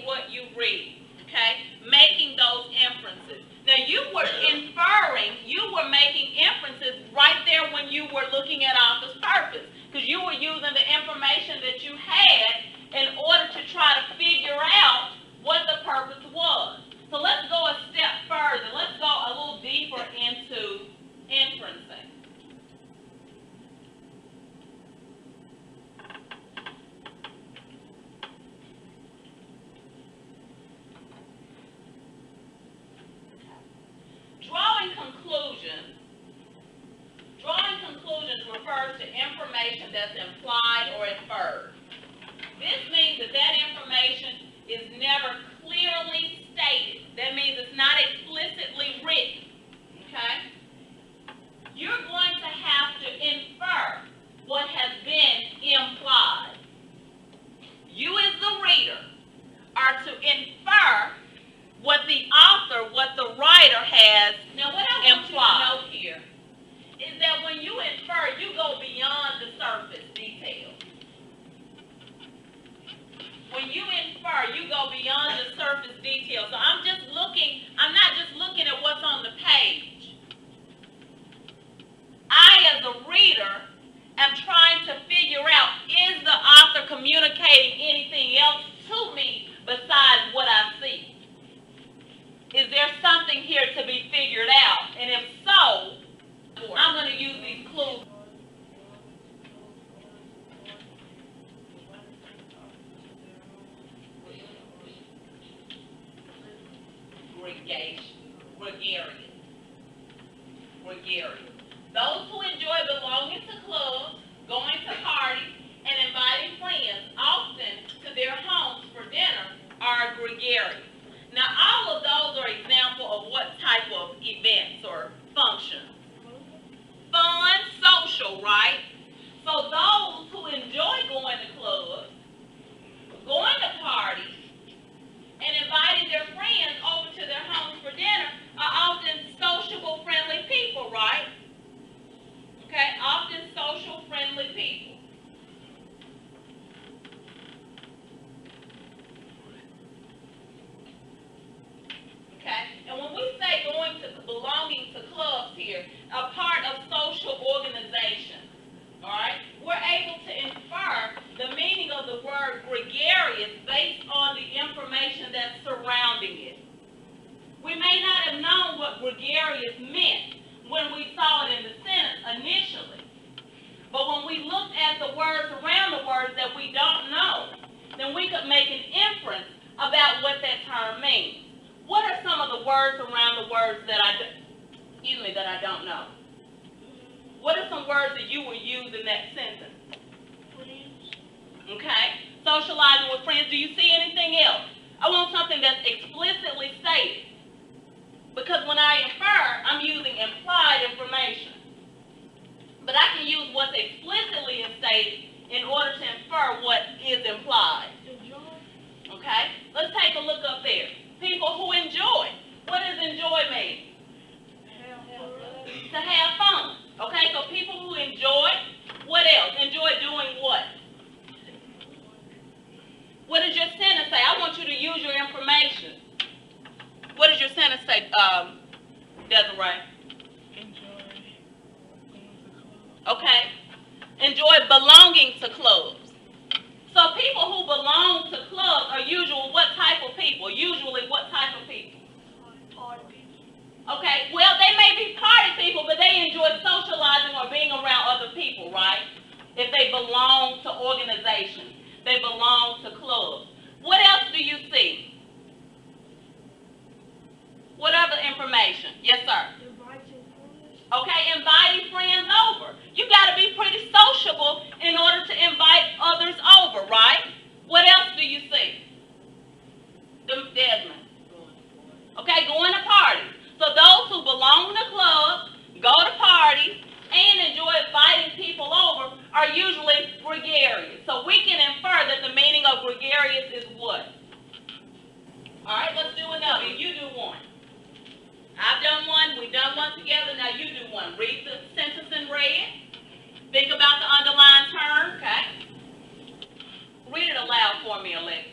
what you read, okay? Making those inferences. Now, you were inferring, you were making inferences right there when you were looking at author's purpose, because you were using the information that you had in order to try to figure out what the purpose was. So let's go a step further. Let's go a little deeper into inferencing. Drawing conclusions refers to information that's implied or inferred. This means that that information is never clearly stated. That means it's not explicitly written, okay? You're going to have to infer what has been implied. You as the reader are to infer what the author, what the writer has implied. Now, what I want you to note here is that when you infer, you go beyond the surface details. When you infer, you go beyond the surface details. So I'm not just looking at what's on the page. I, as a reader, am trying to figure out, is the author communicating anything else to me besides what I see? Is there something here to be figured out? And if so, I'm going to use these clues. Gregarious. Those who enjoy belonging to clubs, going to parties, and inviting friends, often to their homes for dinner, are gregarious. Now, all of those are examples of what type of events or functions. Fun, social, right? So those who enjoy going to clubs, going to parties, and inviting their friends over to their homes for dinner are often sociable, friendly people, right? Okay, often social, friendly people. Okay, and when we say belonging to clubs here, a part of social organization, all right, we're able to infer the meaning of the word gregarious based on the information that's surrounding it. We may not have known what gregarious meant when we saw it in the sentence initially, but when we looked at the words around the words that we don't know, then we could make an inference about what that term means. What are some of the words around the words that I don't know? What are some words that you will use in that sentence? Friends. Okay. Socializing with friends. Do you see anything else? I want something that's explicitly stated. Because when I infer, I'm using implied information. But I can use what's explicitly stated in order to infer what is implied. Enjoy. Okay. Let's take a look up there. People who enjoy. What does enjoy mean? To have fun. Okay, so people who enjoy, what else? Enjoy doing what? What does your sentence say? I want you to use your information. What does your sentence say, Desiree? Enjoy going to clubs. Okay. Enjoy belonging to clubs. So people who belong to clubs are usually what type of people? Usually what type of people? Party people. Okay, well, they may be party people, but they enjoy socializing or being around other people, right? If they belong to organizations, they belong to clubs. What else do you see? What other information? Yes, sir. Inviting friends. Okay, inviting friends over. You got to be pretty sociable in order to invite others over, right? What else do you see? Desmond. Okay, going to parties. So those who belong to clubs, go to parties, and enjoy inviting people over are usually gregarious. So we can infer that the meaning of gregarious is what? All right, let's do another. You do one. I've done one. We've done one together. Now you do one. Read the sentence in red. Think about the underlined term. Okay. Read it aloud for me, Alexia.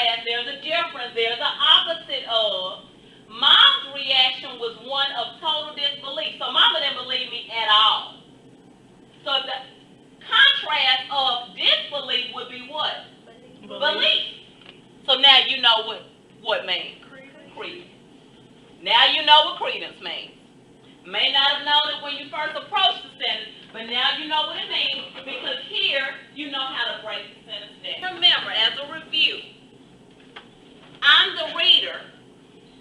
contrast, there's a difference, there's the opposite of. Mom's reaction was one of total disbelief. So Mama didn't believe me at all. So the contrast of disbelief would be what? Belief. So now you know what means. Credence. Now you know what credence means. May not have known it when you first approached the sentence, but now you know what it means, because here you know how to break the sentence down. Remember, as a review, I'm the reader,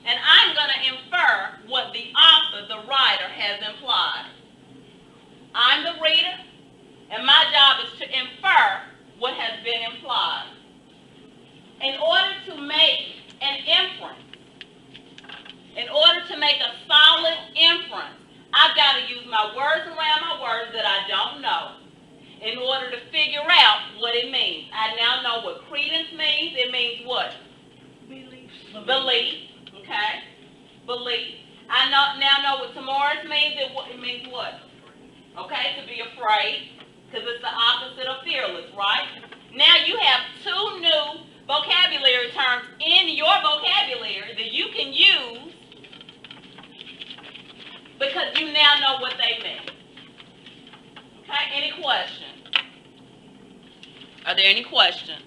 and I'm going to infer what the author, the writer, has implied. I'm the reader, and my job is to infer what has been implied. In order to make an inference, in order to make a solid inference, I've got to use my words around my words that I don't know in order to figure out what it means. I now know what credence means. It means what? Belief. Okay? Belief. I now know what timorous means. It means what? Okay? To be afraid, because it's the opposite of fearless, right? Now you have two new vocabulary terms in your vocabulary that you can use because you now know what they mean. Okay, any questions? Are there any questions?